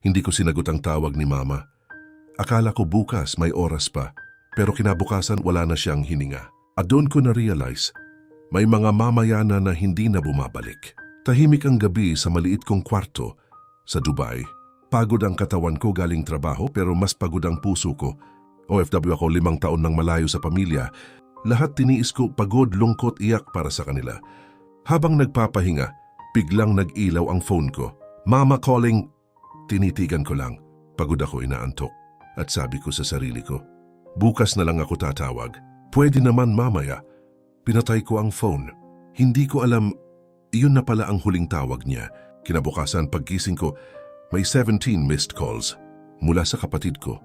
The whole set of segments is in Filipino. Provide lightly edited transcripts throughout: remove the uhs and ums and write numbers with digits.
Hindi ko sinagot ang tawag ni Mama. Akala ko bukas may oras pa, pero kinabukasan wala na siyang hininga. At doon ko na-realize, may mga mamayana na hindi na bumabalik. Tahimik ang gabi sa maliit kong kwarto sa Dubai. Pagod ang katawan ko galing trabaho pero mas pagod ang puso ko. OFW ako 5 taon nang malayo sa pamilya. Lahat tiniis ko pagod, lungkot, iyak para sa kanila. Habang nagpapahinga, biglang nag-ilaw ang phone ko. Mama calling. Tinitigan ko lang. Pagod ako, inaantok. At sabi ko sa sarili ko, bukas na lang ako tatawag. Pwede naman mamaya. Pinatay ko ang phone. Hindi ko alam, iyon na pala ang huling tawag niya. Kinabukasan paggising ko, may 17 missed calls. Mula sa kapatid ko,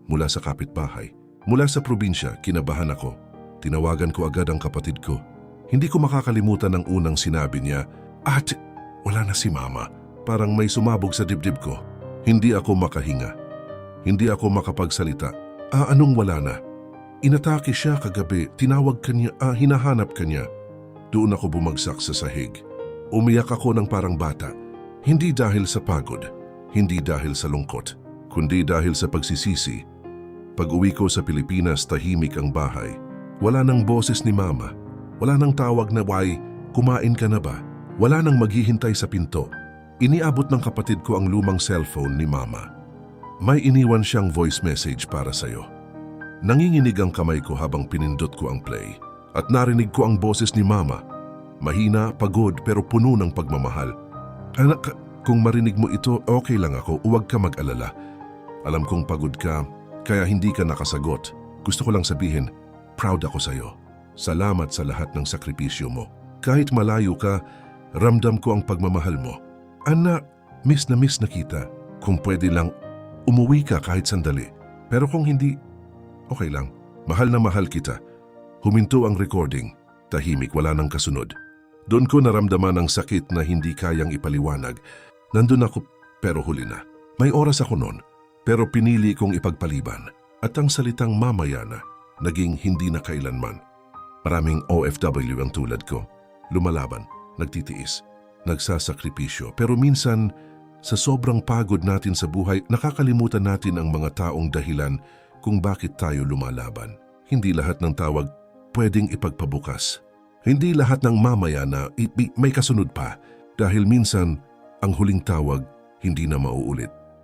mula sa kapitbahay, mula sa probinsya. Kinabahan ako. Tinawagan ko agad ang kapatid ko. Hindi ko makakalimutan ang unang sinabi niya, "Ate, wala na si Mama." Parang may sumabog sa dibdib ko. Hindi ako makahinga. Hindi ako makapagsalita. Anong wala na? Inatake siya kagabi, tinawag kanya, hinahanap kanya. Doon ako bumagsak sa sahig. Umiyak ako ng parang bata. Hindi dahil sa pagod, hindi dahil sa lungkot, kundi dahil sa pagsisisi. Pag-uwi ko sa Pilipinas, tahimik ang bahay. Wala nang boses ni Mama. Wala nang tawag na, "Why, kumain ka na ba?" Wala nang maghihintay sa pinto. Iniabot ng kapatid ko ang lumang cellphone ni Mama. May iniwan siyang voice message para sa'yo. Nanginginig ang kamay ko habang pinindot ko ang play. At narinig ko ang boses ni Mama. Mahina, pagod, pero puno ng pagmamahal. "Anak, kung marinig mo ito, okay lang ako, huwag ka mag-alala. Alam kong pagod ka, kaya hindi ka nakasagot. Gusto ko lang sabihin, proud ako sa'yo. Salamat sa lahat ng sakripisyo mo. Kahit malayo ka, ramdam ko ang pagmamahal mo. Anak, miss na kita. Kung pwede lang, umuwi ka kahit sandali. Pero kung hindi, okay lang. Mahal na mahal kita." Huminto ang recording. Tahimik, wala nang kasunod. Doon ko naramdaman ang sakit na hindi kayang ipaliwanag. Nandun ako, pero huli na. May oras ako noon, pero pinili kong ipagpaliban. At ang salitang mamayana, naging hindi na kailanman. Maraming OFW ang tulad ko. Lumalaban, nagtitiis, nagsasakripisyo. Pero minsan, sa sobrang pagod natin sa buhay, nakakalimutan natin ang mga taong dahilan kung bakit tayo lumalaban. Hindi lahat ng tawag pwedeng ipagpabukas. Hindi lahat ng mamaya na may kasunod pa dahil minsan ang huling tawag hindi na mauulit.